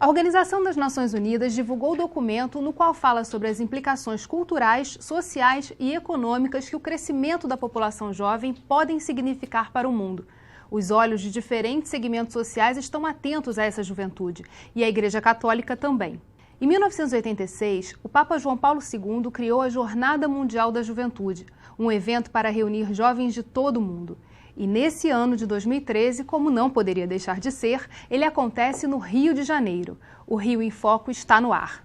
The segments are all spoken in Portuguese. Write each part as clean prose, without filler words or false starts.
A Organização das Nações Unidas divulgou o documento no qual fala sobre as implicações culturais, sociais e econômicas que o crescimento da população jovem podem significar para o mundo. Os olhos de diferentes segmentos sociais estão atentos a essa juventude, e a Igreja Católica também. Em 1986, o Papa João Paulo II criou a Jornada Mundial da Juventude, um evento para reunir jovens de todo o mundo. E nesse ano de 2013, como não poderia deixar de ser, ele acontece no Rio de Janeiro. O Rio em Foco está no ar.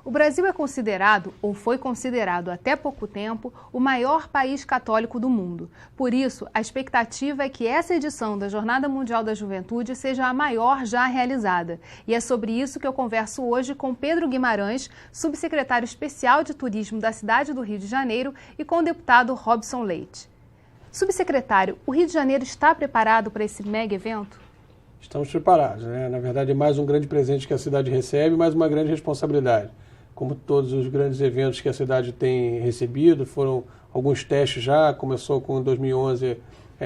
O Brasil é considerado, ou foi considerado até pouco tempo, o maior país católico do mundo. Por isso, a expectativa é que essa edição da Jornada Mundial da Juventude seja a maior já realizada. E é sobre isso que eu converso hoje com Pedro Guimarães, subsecretário especial de Turismo da cidade do Rio de Janeiro, e com o deputado Robson Leite. Subsecretário, o Rio de Janeiro está preparado para esse mega evento? Estamos preparados, né? Na verdade, é mais um grande presente que a cidade recebe, mais uma grande responsabilidade. Como todos os grandes eventos que a cidade tem recebido, foram alguns testes já, começou com 2011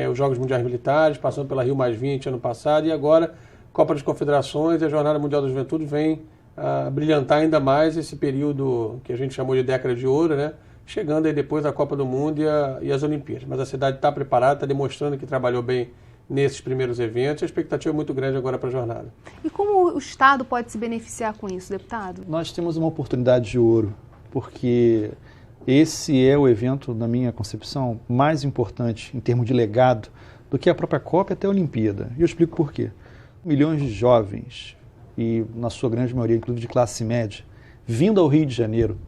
os Jogos Mundiais Militares, passando pela Rio+20 ano passado, e agora Copa das Confederações e a Jornada Mundial da Juventude vem a brilhantar ainda mais esse período que a gente chamou de década de ouro, né? Chegando aí depois da Copa do Mundo e as Olimpíadas. Mas a cidade está preparada, está demonstrando que trabalhou bem nesses primeiros eventos, a expectativa é muito grande agora para a jornada. E como o Estado pode se beneficiar com isso, deputado? Nós temos uma oportunidade de ouro, porque esse é o evento, na minha concepção, mais importante em termos de legado do que a própria Copa e até a Olimpíada. E eu explico por quê. Milhões de jovens, e na sua grande maioria, inclusive de classe média, vindo ao Rio de Janeiro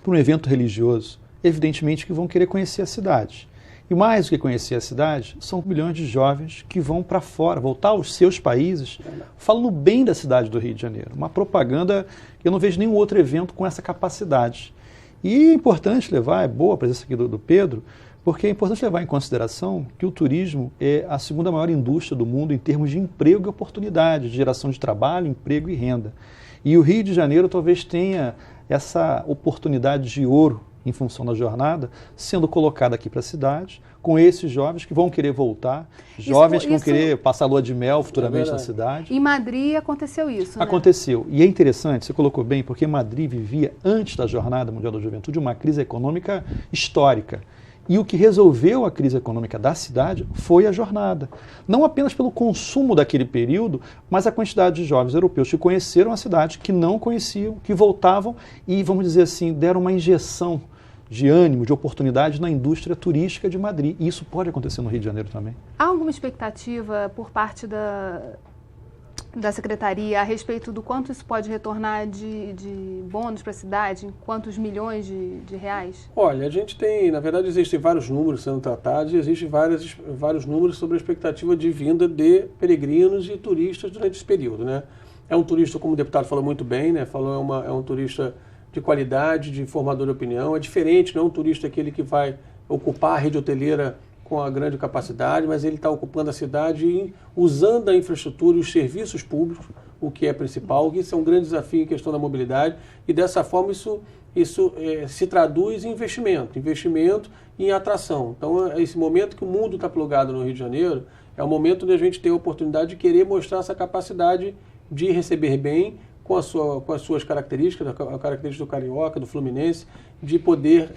para um evento religioso, evidentemente que vão querer conhecer a cidade. E mais do que conhecer a cidade, são milhões de jovens que vão para fora, voltar aos seus países, falando bem da cidade do Rio de Janeiro. Uma propaganda que eu não vejo nenhum outro evento com essa capacidade. E é importante levar, é boa a presença aqui do Pedro, porque é importante levar em consideração que o turismo é a segunda maior indústria do mundo em termos de emprego e oportunidade, de geração de trabalho, emprego e renda. E o Rio de Janeiro talvez tenha essa oportunidade de ouro em função da jornada, sendo colocada aqui para a cidade, com esses jovens que vão querer voltar, jovens que vão querer passar a lua de mel futuramente na cidade. Em Madrid aconteceu isso, né? Aconteceu. E é interessante, você colocou bem, porque Madrid vivia, antes da Jornada Mundial da Juventude, uma crise econômica histórica. E o que resolveu a crise econômica da cidade foi a jornada. Não apenas pelo consumo daquele período, mas a quantidade de jovens europeus que conheceram a cidade, que não conheciam, que voltavam e, vamos dizer assim, deram uma injeção de ânimo, de oportunidade na indústria turística de Madrid. E isso pode acontecer no Rio de Janeiro também. Há alguma expectativa por parte da Secretaria a respeito do quanto isso pode retornar de bônus para a cidade, em quantos milhões de reais? Olha, a gente tem, na verdade, existem vários números sendo tratados e existem vários números sobre a expectativa de vinda de peregrinos e turistas durante esse período, né? É um turista, como o deputado falou muito bem, né? É um turista de qualidade, de formador de opinião. É diferente, não é um turista aquele que vai ocupar a rede hoteleira com a grande capacidade, mas ele está ocupando a cidade usando a infraestrutura e os serviços públicos, o que é principal. Isso é um grande desafio em questão da mobilidade e dessa forma isso se traduz em investimento e em atração. Então, esse momento que o mundo está plugado no Rio de Janeiro é o momento onde a gente tem a oportunidade de querer mostrar essa capacidade de receber bem, com as suas características, a característica do carioca, do fluminense, de poder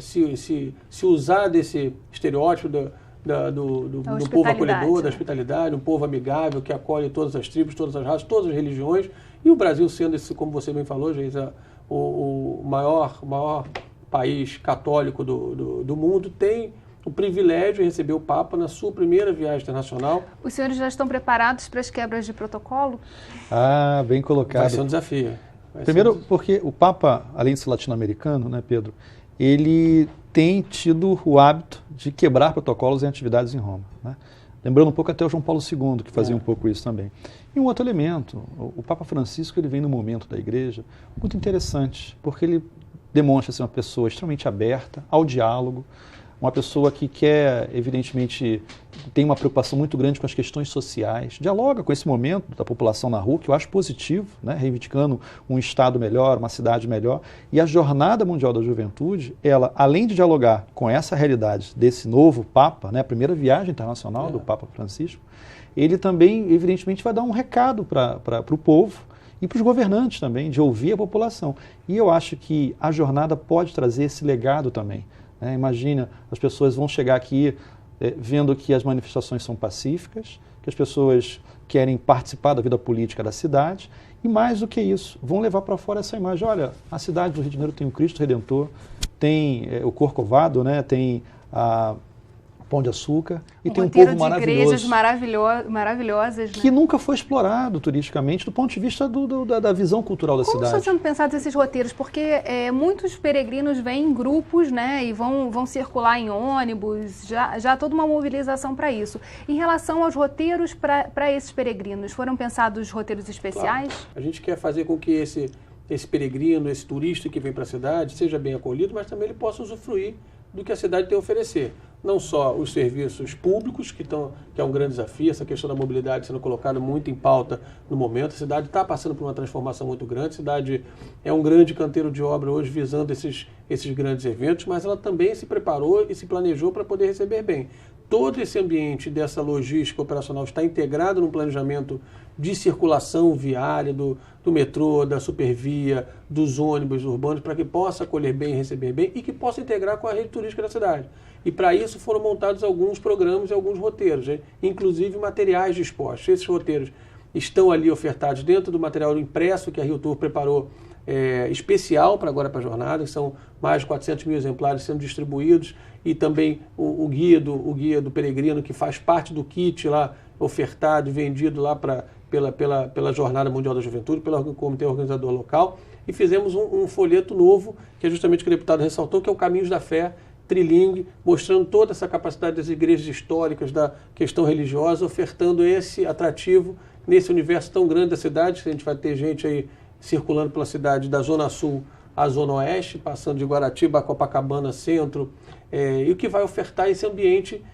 se usar desse estereótipo do povo acolhedor, da hospitalidade, um povo amigável, que acolhe todas as tribos, todas as raças, todas as religiões. E o Brasil sendo, como você bem falou, Geisa, o maior país católico do mundo, tem o privilégio de receber o Papa na sua primeira viagem internacional. Os senhores já estão preparados para as quebras de protocolo? Ah, bem colocado. Vai ser um desafio. Primeiro, porque o Papa, além de ser latino-americano, né, Pedro, ele tem tido o hábito de quebrar protocolos em atividades em Roma, né? Lembrando um pouco até o João Paulo II, que fazia um pouco isso também. E um outro elemento, o Papa Francisco, ele vem num momento da Igreja muito interessante, porque ele demonstra ser uma pessoa extremamente aberta ao diálogo, uma pessoa que quer, evidentemente, tem uma preocupação muito grande com as questões sociais, dialoga com esse momento da população na rua, que eu acho positivo, né, reivindicando um Estado melhor, uma cidade melhor. E a Jornada Mundial da Juventude, ela, além de dialogar com essa realidade desse novo Papa, né, a primeira viagem internacional do Papa Francisco, ele também, evidentemente, vai dar um recado para o povo e para os governantes também, de ouvir a população. E eu acho que a jornada pode trazer esse legado também. Né? Imagina, as pessoas vão chegar aqui vendo que as manifestações são pacíficas, que as pessoas querem participar da vida política da cidade, e mais do que isso, vão levar para fora essa imagem. Olha, a cidade do Rio de Janeiro tem o Cristo Redentor, tem o Corcovado, né? Tem a Pão de Açúcar, e tem um povo maravilhoso. Igrejas maravilhosas, que nunca foi explorado turisticamente do ponto de vista da visão cultural da cidade. Como estão sendo pensados esses roteiros? Porque muitos peregrinos vêm em grupos, né, e vão circular em ônibus, já há toda uma mobilização para isso. Em relação aos roteiros para esses peregrinos, foram pensados roteiros especiais? Claro. A gente quer fazer com que esse peregrino, esse turista que vem para a cidade, seja bem acolhido, mas também ele possa usufruir do que a cidade tem a oferecer. Não só os serviços públicos, que é um grande desafio, essa questão da mobilidade sendo colocada muito em pauta no momento. A cidade está passando por uma transformação muito grande, a cidade é um grande canteiro de obra hoje visando esses grandes eventos, mas ela também se preparou e se planejou para poder receber bem. Todo esse ambiente dessa logística operacional está integrado no planejamento de circulação viária, do metrô, da supervia, dos ônibus urbanos, para que possa acolher bem e receber bem e que possa integrar com a rede turística da cidade. E para isso foram montados alguns programas e alguns roteiros, inclusive materiais dispostos. Esses roteiros estão ali ofertados dentro do material impresso que a Rio Tour preparou especial para a jornada, que são mais de 400 mil exemplares sendo distribuídos, e também o guia do peregrino, que faz parte do kit lá ofertado e vendido lá pela Jornada Mundial da Juventude, pelo comitê organizador local, e fizemos um folheto novo, que é justamente o que o deputado ressaltou, que é o Caminhos da Fé, trilingue, mostrando toda essa capacidade das igrejas históricas, da questão religiosa, ofertando esse atrativo nesse universo tão grande da cidade. A gente vai ter gente aí circulando pela cidade da Zona Sul à Zona Oeste, passando de Guaratiba a Copacabana Centro, e o que vai ofertar esse ambiente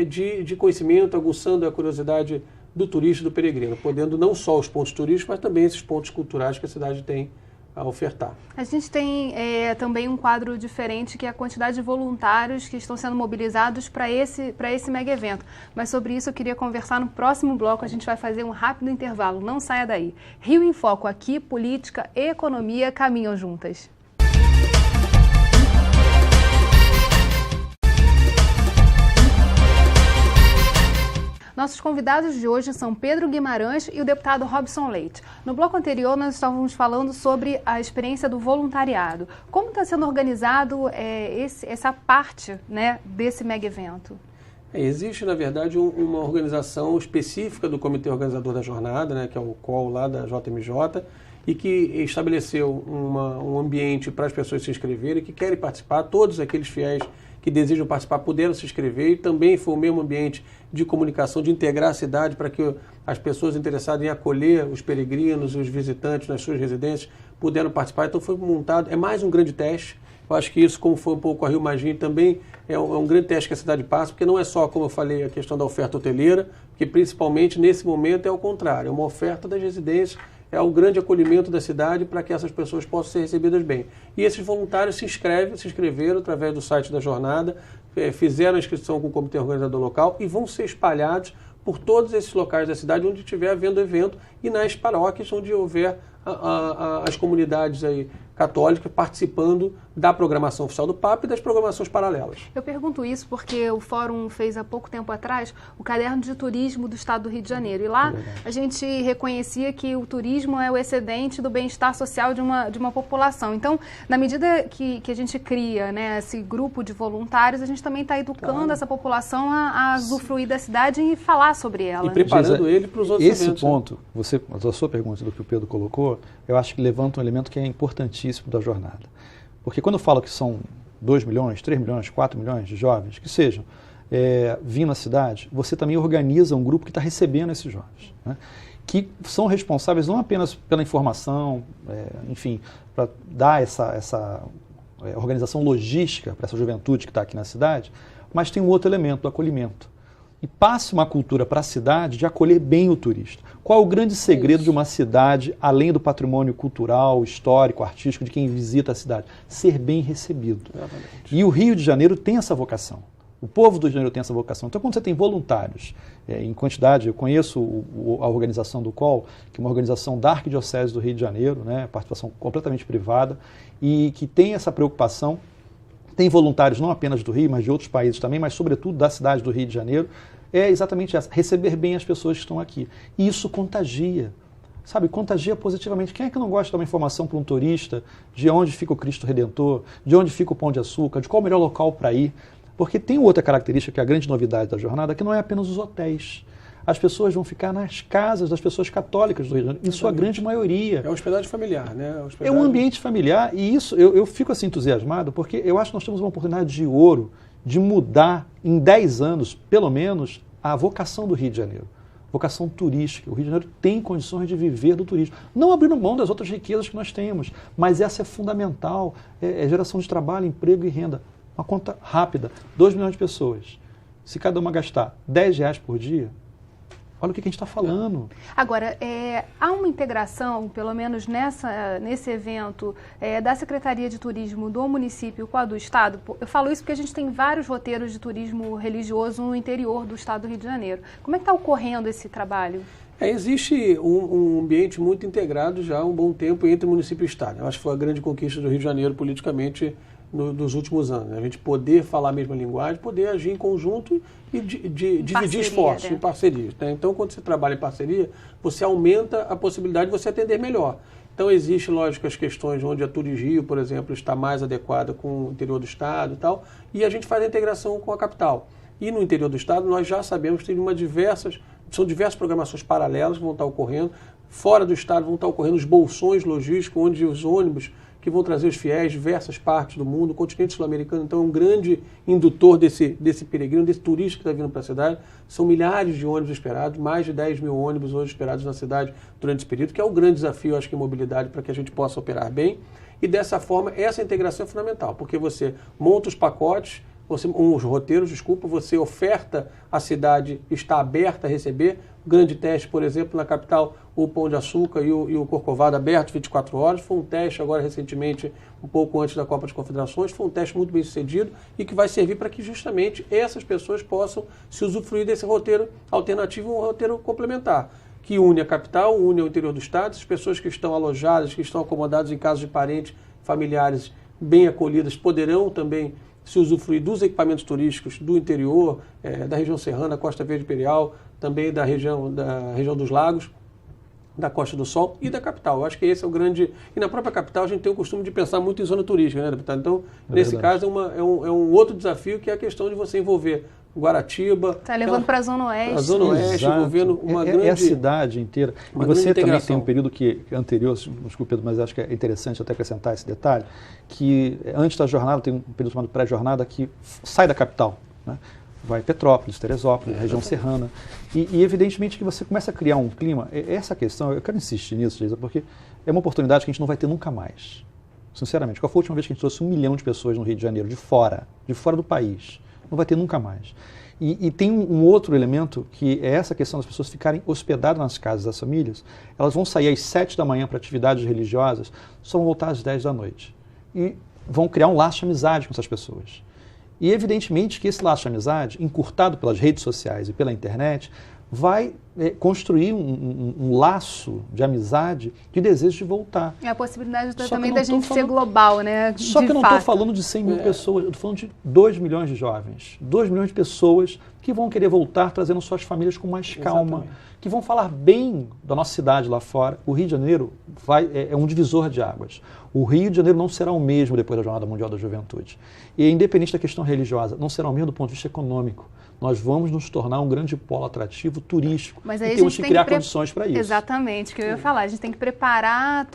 de conhecimento, aguçando a curiosidade do turista, do peregrino, podendo não só os pontos turísticos, mas também esses pontos culturais que a cidade tem a ofertar. A gente tem também um quadro diferente, que é a quantidade de voluntários que estão sendo mobilizados para esse mega evento. Mas sobre isso eu queria conversar no próximo bloco. A gente vai fazer um rápido intervalo, não saia daí. Rio em Foco, aqui política e economia caminham juntas. Nossos convidados de hoje são Pedro Guimarães e o deputado Robson Leite. No bloco anterior, nós estávamos falando sobre a experiência do voluntariado. Como está sendo organizado essa parte, né, desse mega evento? Existe, na verdade, uma organização específica do Comitê Organizador da Jornada, né, que é o COL lá da JMJ, e que estabeleceu um ambiente para as pessoas se inscreverem, que querem participar. Todos aqueles fiéis que desejam participar puderam se inscrever, e também foi o mesmo ambiente de comunicação, de integrar a cidade para que as pessoas interessadas em acolher os peregrinos e os visitantes nas suas residências puderam participar. Então foi montado, é mais um grande teste. Eu acho que isso, como foi um pouco a Rio Magine, também é um grande teste que a cidade passa, porque não é só, como eu falei, a questão da oferta hoteleira, que principalmente nesse momento é o contrário, é uma oferta das residências, é o grande acolhimento da cidade para que essas pessoas possam ser recebidas bem. E esses voluntários se inscreveram através do site da jornada, fizeram a inscrição com o comitê organizador local e vão ser espalhados por todos esses locais da cidade onde estiver havendo evento e nas paróquias onde houver as comunidades aí católicas participando da programação oficial do Papa e das programações paralelas. Eu pergunto isso porque o Fórum fez há pouco tempo atrás o caderno de turismo do Estado do Rio de Janeiro, e lá a gente reconhecia que o turismo é o excedente do bem-estar social de uma população. Então, na medida que a gente cria, né, esse grupo de voluntários, a gente também está educando essa população a usufruir da cidade e falar sobre ela. E preparando ele para os outros eventos. Esse ponto, a sua pergunta do que o Pedro colocou, eu acho que levanta um elemento que é importantíssimo da jornada. Porque quando eu falo que são 2 milhões, 3 milhões, 4 milhões de jovens, que sejam, vindo à cidade, você também organiza um grupo que está recebendo esses jovens, né? Que são responsáveis não apenas pela informação, enfim, para dar essa organização logística para essa juventude que está aqui na cidade, mas tem um outro elemento, do acolhimento. E passa uma cultura para a cidade de acolher bem o turista. Qual é o grande segredo de uma cidade, além do patrimônio cultural, histórico, artístico, de quem visita a cidade? Ser bem recebido. Exatamente. E o Rio de Janeiro tem essa vocação. O povo do Rio de Janeiro tem essa vocação. Então, quando você tem voluntários em quantidade, eu conheço a organização do COL, que é uma organização da Arquidiocese do Rio de Janeiro, né, participação completamente privada, e que tem essa preocupação. Tem voluntários não apenas do Rio, mas de outros países também, mas sobretudo da cidade do Rio de Janeiro. É exatamente essa, receber bem as pessoas que estão aqui. E isso contagia, sabe? Contagia positivamente. Quem é que não gosta de dar uma informação para um turista de onde fica o Cristo Redentor, de onde fica o Pão de Açúcar, de qual o melhor local para ir? Porque tem outra característica que é a grande novidade da jornada, que não é apenas os hotéis. As pessoas vão ficar nas casas das pessoas católicas do Rio de Janeiro, em sua grande maioria. É hospedagem familiar, né? É um ambiente familiar, e isso eu fico assim entusiasmado, porque eu acho que nós temos uma oportunidade de ouro de mudar em 10 anos, pelo menos, a vocação do Rio de Janeiro. Vocação turística. O Rio de Janeiro tem condições de viver do turismo. Não abrindo mão das outras riquezas que nós temos, mas essa é fundamental. É geração de trabalho, emprego e renda. Uma conta rápida, 2 milhões de pessoas. Se cada uma gastar R$10 por dia, olha o que a gente está falando. Agora, há uma integração, pelo menos nesse evento, da Secretaria de Turismo do município com a do Estado? Eu falo isso porque a gente tem vários roteiros de turismo religioso no interior do Estado do Rio de Janeiro. Como é que está ocorrendo esse trabalho? Existe um ambiente muito integrado já há um bom tempo entre município e Estado. Eu acho que foi a grande conquista do Rio de Janeiro politicamente nos últimos anos. Né? A gente poder falar a mesma linguagem, poder agir em conjunto e dividir esforços em parcerias. Né? Então, quando você trabalha em parceria, você aumenta a possibilidade de você atender melhor. Então, existem, lógico, as questões onde a Turismo, por exemplo, está mais adequada com o interior do Estado e tal, e a gente faz a integração com a capital. E no interior do Estado, nós já sabemos que tem são diversas programações paralelas que vão estar ocorrendo. Fora do Estado vão estar ocorrendo os bolsões logísticos, onde os ônibus que vão trazer os fiéis de diversas partes do mundo. O continente sul-americano, então, é um grande indutor desse peregrino, desse turista que está vindo para a cidade. São milhares de ônibus esperados, mais de 10 mil ônibus hoje esperados na cidade durante esse período, que é o grande desafio, acho que, em mobilidade, para que a gente possa operar bem. E, dessa forma, essa integração é fundamental, porque você monta os pacotes, os roteiros, você oferta, a cidade está aberta a receber. O grande teste, por exemplo, na capital, o Pão de Açúcar e o Corcovado aberto 24 horas. Foi um teste agora recentemente, um pouco antes da Copa das Confederações. Foi um teste muito bem sucedido e que vai servir para que justamente essas pessoas possam se usufruir desse roteiro alternativo, um roteiro complementar, que une a capital, une o interior do estado. As pessoas que estão alojadas, que estão acomodadas em casas de parentes, familiares bem acolhidas, poderão também se usufruir dos equipamentos turísticos do interior, da região serrana, Costa Verde Imperial, também da região dos lagos, da Costa do Sol e da capital. Eu acho que esse é o grande... E na própria capital a gente tem o costume de pensar muito em zona turística, né, deputado? Então, nesse caso, é um outro desafio, que é a questão de você envolver Guaratiba... Está levando para a Zona Oeste. A Zona Oeste, envolvendo uma grande... É a cidade inteira. E você também tem um período anterior, desculpe, Pedro, mas acho que é interessante até acrescentar esse detalhe, que antes da jornada tem um período chamado pré-jornada que sai da capital, né? Vai Petrópolis, Teresópolis, região serrana. E evidentemente que você começa a criar um clima. Essa questão, eu quero insistir nisso, Geisa, porque é uma oportunidade que a gente não vai ter nunca mais. Sinceramente, qual foi a última vez que a gente trouxe 1 milhão de pessoas no Rio de Janeiro, de fora do país? Não vai ter nunca mais. E tem um outro elemento, que é essa questão das pessoas ficarem hospedadas nas casas das famílias. Elas vão sair às 7 da manhã para atividades religiosas, só vão voltar às 10 da noite. E vão criar um laço de amizade com essas pessoas. E evidentemente que esse laço de amizade, encurtado pelas redes sociais e pela internet, vai construir um laço de amizade, de desejo de voltar. É a possibilidade também da gente ser global, né? Só que eu não estou falando de 100 mil pessoas, eu estou falando de 2 milhões de jovens, 2 milhões de pessoas que vão querer voltar trazendo suas famílias com mais calma, exatamente, que vão falar bem da nossa cidade lá fora. O Rio de Janeiro é um divisor de águas. O Rio de Janeiro não será o mesmo depois da Jornada Mundial da Juventude. E independente da questão religiosa, não será o mesmo do ponto de vista econômico. Nós vamos nos tornar um grande polo atrativo turístico. Mas aí e temos que criar condições para isso. Exatamente, o que eu ia falar. A gente tem que preparar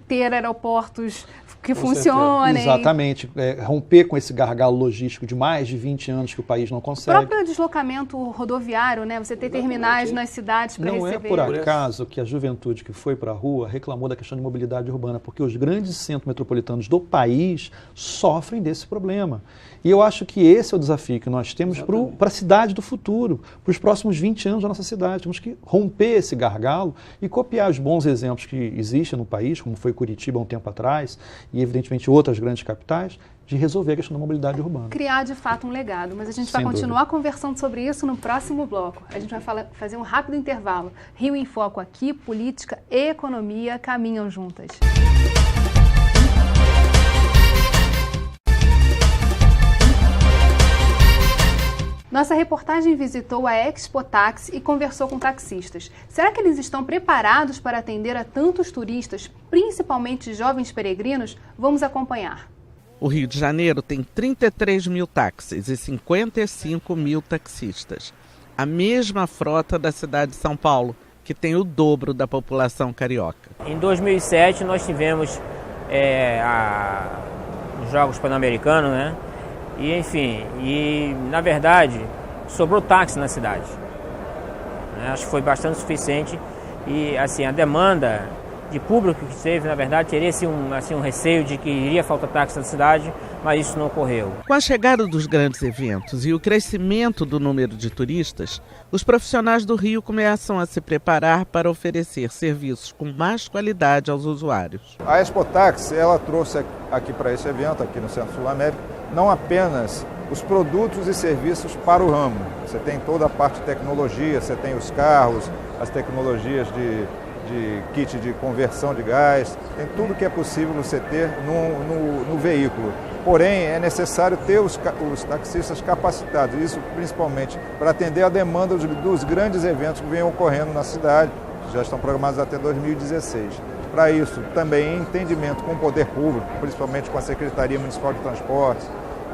ter aeroportos que funcionem. Exatamente. Romper com esse gargalo logístico de mais de 20 anos que o país não consegue. O próprio deslocamento rodoviário, né? Você ter terminais nas cidades para receber. Não é por acaso que a juventude que foi para a rua reclamou da questão de mobilidade urbana, porque os grandes centros metropolitanos do país sofrem desse problema. E eu acho que esse é o desafio que nós temos para a cidade do futuro, para os próximos 20 anos da nossa cidade. Temos que romper esse gargalo e copiar os bons exemplos que existem no país, como foi Curitiba há um tempo atrás, e evidentemente outras grandes capitais, de resolver a questão da mobilidade urbana. Criar de fato um legado, mas a gente vai continuar conversando sobre isso no próximo bloco. A gente vai fazer um rápido intervalo. Rio em Foco aqui, política e economia caminham juntas. Nossa reportagem visitou a Expo Táxi e conversou com taxistas. Será que eles estão preparados para atender a tantos turistas, principalmente jovens peregrinos? Vamos acompanhar. O Rio de Janeiro tem 33 mil táxis e 55 mil taxistas. A mesma frota da cidade de São Paulo, que tem o dobro da população carioca. Em 2007 nós tivemos os Jogos Pan-Americanos, né? E enfim, na verdade sobrou táxi na cidade. Acho que foi bastante suficiente e assim a demanda de público que teve, na verdade, teria um receio de que iria faltar táxi na cidade, mas isso não ocorreu. Com a chegada dos grandes eventos e o crescimento do número de turistas, os profissionais do Rio começam a se preparar para oferecer serviços com mais qualidade aos usuários. A Expo Táxi, ela trouxe aqui para esse evento, aqui no Centro Sul América, não apenas os produtos e serviços para o ramo. Você tem toda a parte de tecnologia, você tem os carros, as tecnologias de kit de conversão de gás, tem tudo que é possível você ter no veículo. Porém, é necessário ter os taxistas capacitados, isso principalmente para atender a demanda dos grandes eventos que vêm ocorrendo na cidade, que já estão programados até 2016. Para isso, também entendimento com o poder público, principalmente com a Secretaria Municipal de Transportes,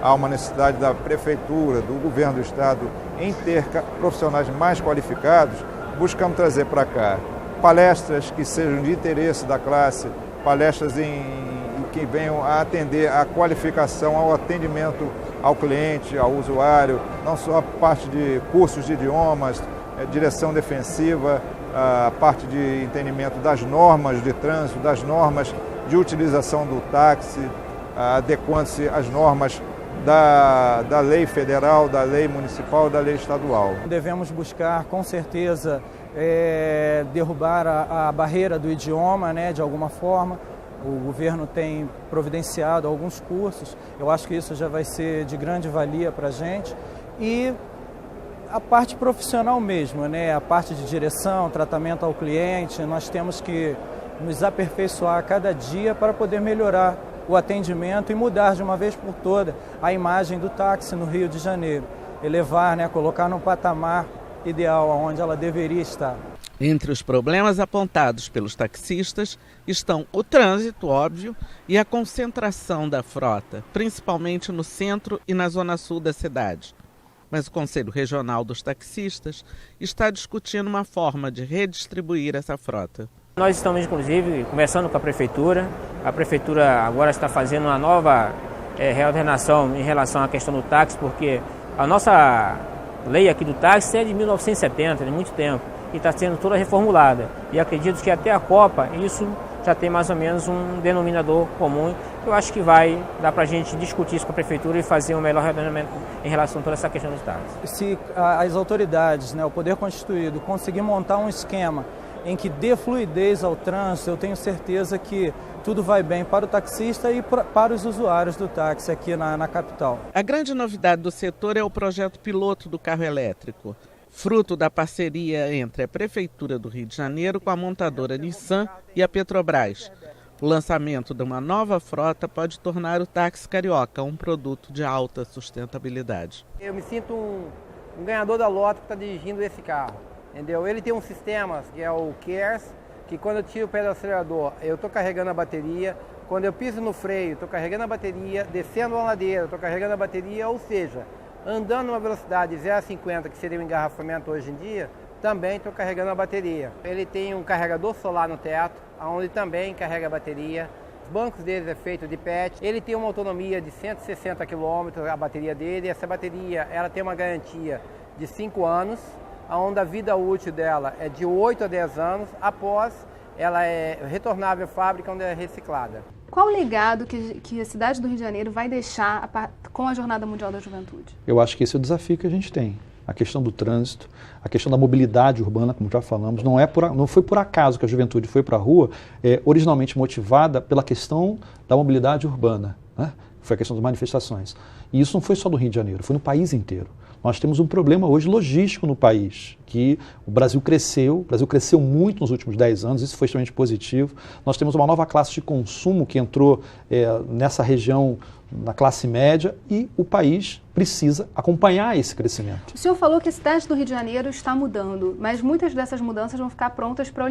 há uma necessidade da Prefeitura, do Governo do Estado, em ter profissionais mais qualificados, buscamos trazer para cá palestras que sejam de interesse da classe, palestras que venham a atender a qualificação, ao atendimento ao cliente, ao usuário, não só a parte de cursos de idiomas, direção defensiva, a parte de entendimento das normas de trânsito, das normas de utilização do táxi, adequando-se às normas da lei federal, da lei municipal, da lei estadual. Devemos buscar, com certeza, derrubar a barreira do idioma, né, de alguma forma. O governo tem providenciado alguns cursos, eu acho que isso já vai ser de grande valia para a gente. E a parte profissional mesmo, né, a parte de direção, tratamento ao cliente, nós temos que nos aperfeiçoar a cada dia para poder melhorar o atendimento e mudar de uma vez por toda a imagem do táxi no Rio de Janeiro. Elevar, né, colocar no patamar ideal, onde ela deveria estar. Entre os problemas apontados pelos taxistas estão o trânsito, óbvio, e a concentração da frota, principalmente no centro e na zona sul da cidade. Mas o Conselho Regional dos Taxistas está discutindo uma forma de redistribuir essa frota. Nós estamos, inclusive, conversando com a Prefeitura. A Prefeitura agora está fazendo uma nova reordenação em relação à questão do táxi, porque a nossa lei aqui do táxi é de 1970, de muito tempo, e está sendo toda reformulada. E acredito que até a Copa isso já tem mais ou menos um denominador comum. Eu acho que vai dar para a gente discutir isso com a Prefeitura e fazer um melhor reordenamento em relação a toda essa questão dos táxis. Se as autoridades, né, o Poder Constituído, conseguir montar um esquema em que dê fluidez ao trânsito, eu tenho certeza que tudo vai bem para o taxista e para os usuários do táxi aqui na capital. A grande novidade do setor é o projeto piloto do carro elétrico, fruto da parceria entre a Prefeitura do Rio de Janeiro com a montadora Nissan e a Petrobras. O lançamento de uma nova frota pode tornar o táxi carioca um produto de alta sustentabilidade. Eu me sinto um ganhador da loto que está dirigindo esse carro, entendeu? Ele tem um sistema que é o CARES, que quando eu tiro o pé do acelerador, eu estou carregando a bateria. Quando eu piso no freio, estou carregando a bateria. Descendo uma ladeira, estou carregando a bateria. Ou seja, andando numa velocidade 0 a 50, que seria um engarrafamento hoje em dia, também estou carregando a bateria. Ele tem um carregador solar no teto, onde também carrega a bateria. Os bancos deles é feito de PET. Ele tem uma autonomia de 160 km, a bateria dele. Essa bateria ela tem uma garantia de 5 anos, onde a vida útil dela é de 8 a 10 anos, após ela é retornável à fábrica, onde é reciclada. Qual o legado que a cidade do Rio de Janeiro vai deixar com a Jornada Mundial da Juventude? Eu acho que esse é o desafio que a gente tem. A questão do trânsito, a questão da mobilidade urbana, como já falamos, não foi por acaso que a juventude foi para a rua, originalmente motivada pela questão da mobilidade urbana, né? Foi a questão das manifestações. E isso não foi só do Rio de Janeiro, foi no país inteiro. Nós temos um problema hoje logístico no país, que o Brasil cresceu muito nos últimos 10 anos, isso foi extremamente positivo. Nós temos uma nova classe de consumo que entrou nessa região, na classe média, e o país precisa acompanhar esse crescimento. O senhor falou que a cidade do Rio de Janeiro está mudando, mas muitas dessas mudanças vão ficar prontas para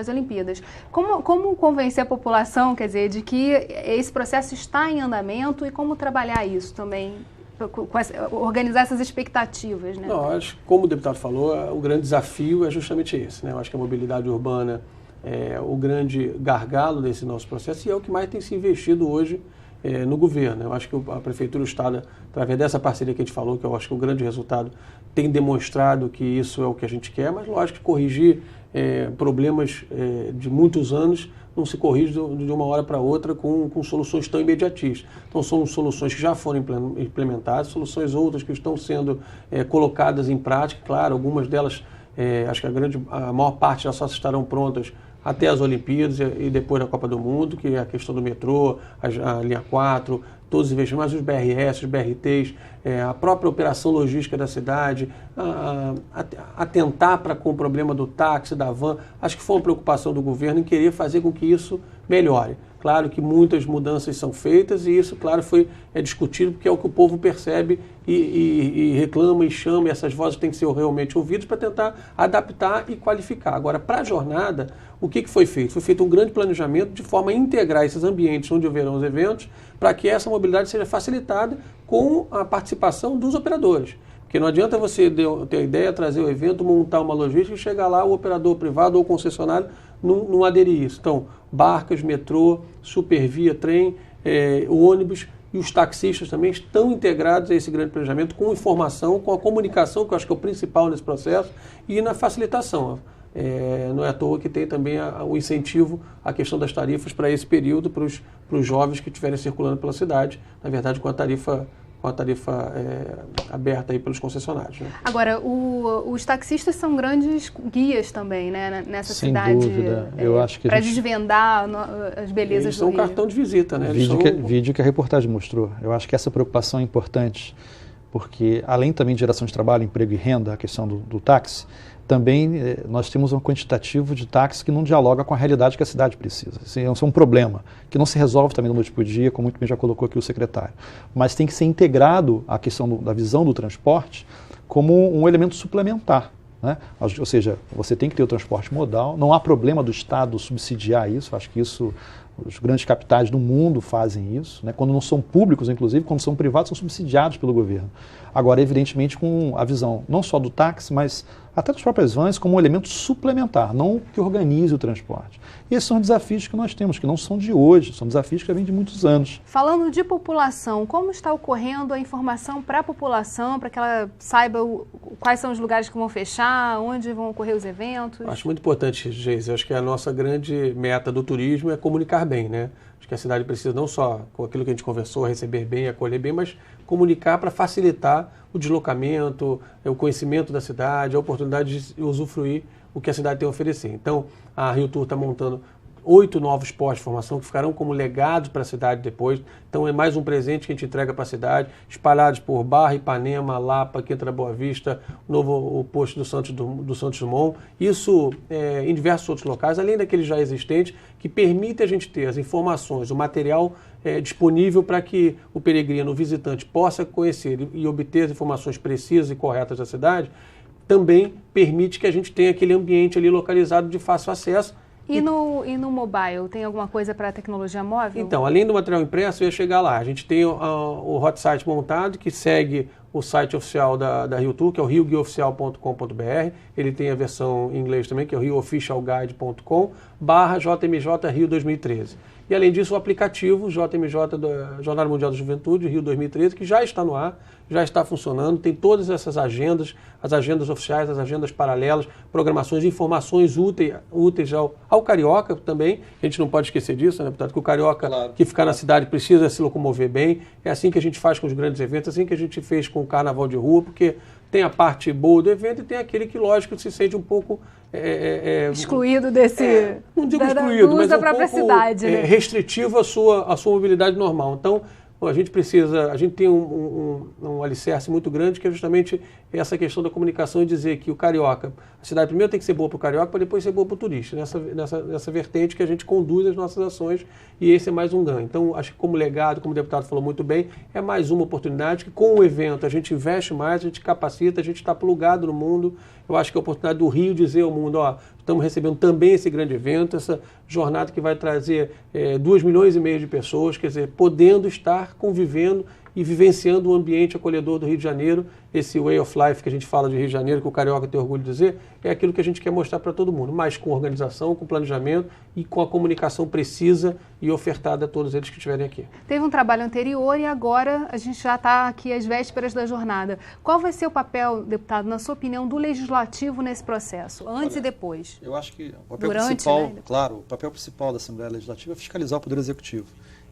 as Olimpíadas. Como convencer a população, quer dizer, de que esse processo está em andamento e como trabalhar isso também? Organizar essas expectativas, né? Não, acho que, como o deputado falou, o grande desafio é justamente esse, né? Eu acho que a mobilidade urbana é o grande gargalo desse nosso processo e é o que mais tem se investido hoje no governo. Eu acho que a Prefeitura e o Estado, através dessa parceria que a gente falou, que eu acho que o grande resultado tem demonstrado que isso é o que a gente quer, mas lógico que corrigir problemas de muitos anos não se corrige de uma hora para outra com soluções tão imediatistas. Então são soluções que já foram implementadas, soluções outras que estão sendo colocadas em prática. Claro, algumas delas, acho que a maior parte já só estarão prontas até as Olimpíadas e depois da Copa do Mundo, que é a questão do metrô, a linha 4, todos os investimentos, mas os BRS, os BRTs, a própria operação logística da cidade, atentar com o problema do táxi, da van. Acho que foi uma preocupação do governo em querer fazer com que isso melhore. Claro que muitas mudanças são feitas e isso, claro, é discutido porque é o que o povo percebe e reclama e chama, e essas vozes têm que ser realmente ouvidas para tentar adaptar e qualificar. Agora, para a jornada, o que foi feito? Foi feito um grande planejamento de forma a integrar esses ambientes onde houverão os eventos para que essa mobilidade seja facilitada com a participação dos operadores. Porque não adianta você ter a ideia, trazer o evento, montar uma logística e chegar lá o operador privado ou o concessionário não aderir a isso. Então, barcas, metrô, supervia, trem, o ônibus e os taxistas também estão integrados a esse grande planejamento com informação, com a comunicação, que eu acho que é o principal nesse processo, e na facilitação. Não é à toa que tem também o incentivo à questão das tarifas para esse período, para os jovens que estiverem circulando pela cidade, na verdade com a tarifa aberta aí pelos concessionários. Né? Agora, os taxistas são grandes guias também, né, nessa Sem cidade. Sem dúvida. Eu acho que para desvendar as belezas eles são do Rio. Cartão de visita, né? Vídeo que a reportagem mostrou. Eu acho que essa preocupação é importante, porque além também de geração de trabalho, emprego e renda, a questão do táxi, também nós temos um quantitativo de táxi que não dialoga com a realidade que a cidade precisa. Isso é um problema, que não se resolve também da noite para o dia, como muito bem já colocou aqui o secretário. Mas tem que ser integrado a questão da visão do transporte como um elemento suplementar. Né? Ou seja, você tem que ter o transporte modal, não há problema do Estado subsidiar isso, acho que isso... Os grandes capitais do mundo fazem isso, né? Quando não são públicos, inclusive, quando são privados, são subsidiados pelo governo. Agora, evidentemente, com a visão não só do táxi, mas até das próprias vans, como um elemento suplementar, não que organize o transporte. E esses são desafios que nós temos, que não são de hoje, são desafios que já vêm de muitos anos. Falando de população, como está ocorrendo a informação para a população, para que ela saiba quais são os lugares que vão fechar, onde vão ocorrer os eventos? Acho muito importante, Geise. Acho que a nossa grande meta do turismo é comunicar bem, né? Acho que a cidade precisa não só, com aquilo que a gente conversou, receber bem, acolher bem, mas comunicar para facilitar o deslocamento, o conhecimento da cidade, a oportunidade de usufruir o que a cidade tem a oferecer. Então, a Rio Tour está montando 8 novos postos de formação que ficarão como legado para a cidade depois. Então é mais um presente que a gente entrega para a cidade, espalhados por Barra, Ipanema, Lapa, Quinta da Boa Vista, o posto do Santos Dumont. Isso em diversos outros locais, além daqueles já existentes, que permite a gente ter as informações, o material disponível para que o peregrino, o visitante, possa conhecer e obter as informações precisas e corretas da cidade. Também permite que a gente tenha aquele ambiente ali localizado de fácil acesso. E no mobile, tem alguma coisa para a tecnologia móvel? Então, além do material impresso, eu ia chegar lá. A gente tem o hot site montado, que segue o site oficial da Rio Tour, que é o rioguiaoficial.com.br. Ele tem a versão em inglês também, que é o rioofficialguide.com/JMJ Rio 2013. E, além disso, o aplicativo JMJ, da Jornada Mundial da Juventude, Rio 2013, que já está no ar, já está funcionando, tem todas essas agendas, as agendas oficiais, as agendas paralelas, programações, informações úteis ao carioca também. A gente não pode esquecer disso, né, deputado? Que o carioca que ficar na cidade precisa se locomover bem. É assim que a gente faz com os grandes eventos, assim que a gente fez com o Carnaval de Rua, porque tem a parte boa do evento e tem aquele que, lógico, se sente um pouco... excluído desse... não digo excluído, mas da um própria pouco cidade, né? Restritivo à sua mobilidade normal. Então, a gente tem um alicerce muito grande, que é justamente essa questão da comunicação e dizer que o carioca, a cidade primeiro tem que ser boa para o carioca, para depois ser boa para o turista, nessa vertente que a gente conduz as nossas ações, e esse é mais um ganho. Então, acho que como legado, como o deputado falou muito bem, é mais uma oportunidade que com o evento a gente investe mais, a gente capacita, a gente está plugado no mundo. Eu acho que é a oportunidade do Rio dizer ao mundo, estamos recebendo também esse grande evento, essa jornada que vai trazer 2,5 milhões de pessoas, quer dizer, podendo estar convivendo e vivenciando o ambiente acolhedor do Rio de Janeiro. Esse way of life que a gente fala de Rio de Janeiro, que o carioca tem orgulho de dizer, é aquilo que a gente quer mostrar para todo mundo, mas com organização, com planejamento e com a comunicação precisa e ofertada a todos eles que estiverem aqui. Teve um trabalho anterior e agora a gente já está aqui às vésperas da jornada. Qual vai ser o papel, deputado, na sua opinião, do Legislativo nesse processo, antes e depois? Eu acho que o papel principal, claro, o papel principal da Assembleia Legislativa é fiscalizar o Poder Executivo.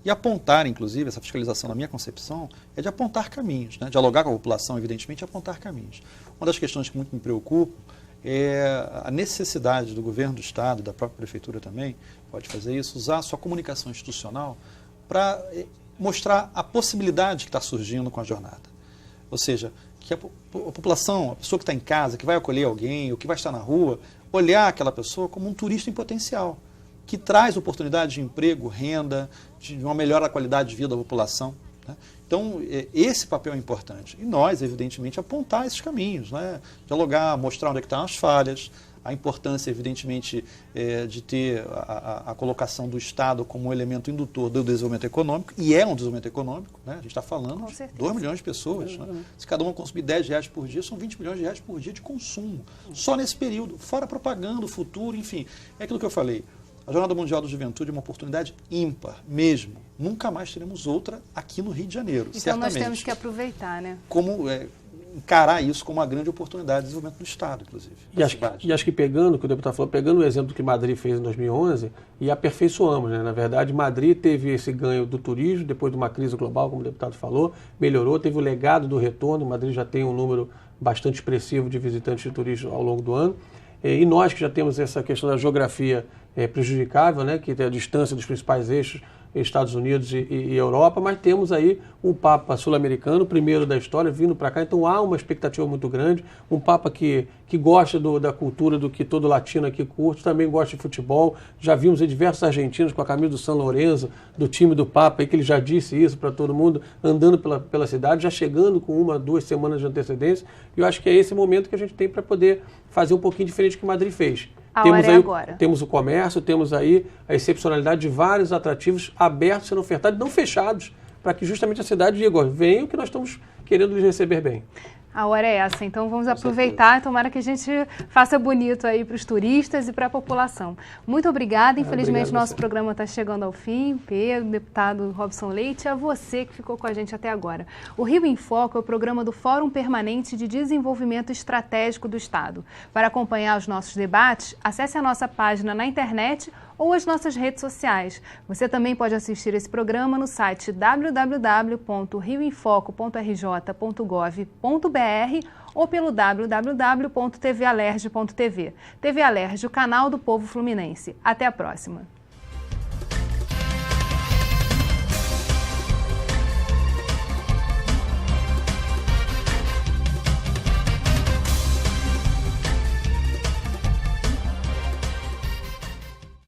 E apontar, inclusive, essa fiscalização, na minha concepção, é de apontar caminhos, né? Dialogar com a população, evidentemente, e apontar caminhos. Uma das questões que muito me preocupam é a necessidade do governo do Estado, da própria Prefeitura também, pode fazer isso, usar a sua comunicação institucional para mostrar a possibilidade que está surgindo com a jornada. Ou seja, que a população, a pessoa que está em casa, que vai acolher alguém, ou que vai estar na rua, olhar aquela pessoa como um turista em potencial, que traz oportunidade de emprego, renda, de uma melhor qualidade de vida da população, né? Então, esse papel é importante. E nós, evidentemente, apontar esses caminhos, né? Dialogar, mostrar onde é que estão as falhas, a importância, evidentemente, de ter a colocação do Estado como um elemento indutor do desenvolvimento econômico, e é um desenvolvimento econômico, né? A gente está falando de 2 milhões de pessoas. Né? Se cada uma consumir R$10 por dia, são 20 milhões de reais por dia de consumo, só nesse período, fora propaganda, o futuro, enfim. É aquilo que eu falei. A Jornada Mundial da Juventude é uma oportunidade ímpar, mesmo. Nunca mais teremos outra aqui no Rio de Janeiro, então certamente. Nós temos que aproveitar, né? Como encarar isso como uma grande oportunidade de desenvolvimento do Estado, inclusive. E acho que pegando, que o deputado falou, pegando o exemplo que Madrid fez em 2011, e aperfeiçoamos, né? Na verdade, Madrid teve esse ganho do turismo, depois de uma crise global, como o deputado falou, melhorou, teve o legado do retorno. Madrid já tem um número bastante expressivo de visitantes de turismo ao longo do ano. E nós que já temos essa questão da geografia prejudicável, né, que tem a distância dos principais eixos, Estados Unidos e Europa, mas temos aí um Papa sul-americano, o primeiro da história, vindo para cá, então há uma expectativa muito grande, um Papa que gosta da cultura do que todo latino aqui curte, também gosta de futebol, já vimos aí diversos argentinos com a camisa do São Lourenço, do time do Papa, aí, que ele já disse isso para todo mundo, andando pela cidade, já chegando com 1, 2 semanas de antecedência, e eu acho que é esse momento que a gente tem para poder fazer um pouquinho diferente do que Madrid fez. Temos o comércio, temos aí a excepcionalidade de vários atrativos abertos, sendo ofertados, não fechados, para que justamente a cidade diga, venham que nós estamos querendo lhes receber bem. A hora é essa, então vamos aproveitar e tomara que a gente faça bonito aí para os turistas e para a população. Muito obrigada, infelizmente nosso programa está chegando ao fim. Pedro, deputado Robson Leite, a você que ficou com a gente até agora. O Rio em Foco é o programa do Fórum Permanente de Desenvolvimento Estratégico do Estado. Para acompanhar os nossos debates, acesse a nossa página na internet ou as nossas redes sociais. Você também pode assistir esse programa no site www.rioemfoco.rj.gov.br ou pelo www.tvalerj.tv. TV Alerj, o canal do povo fluminense. Até a próxima.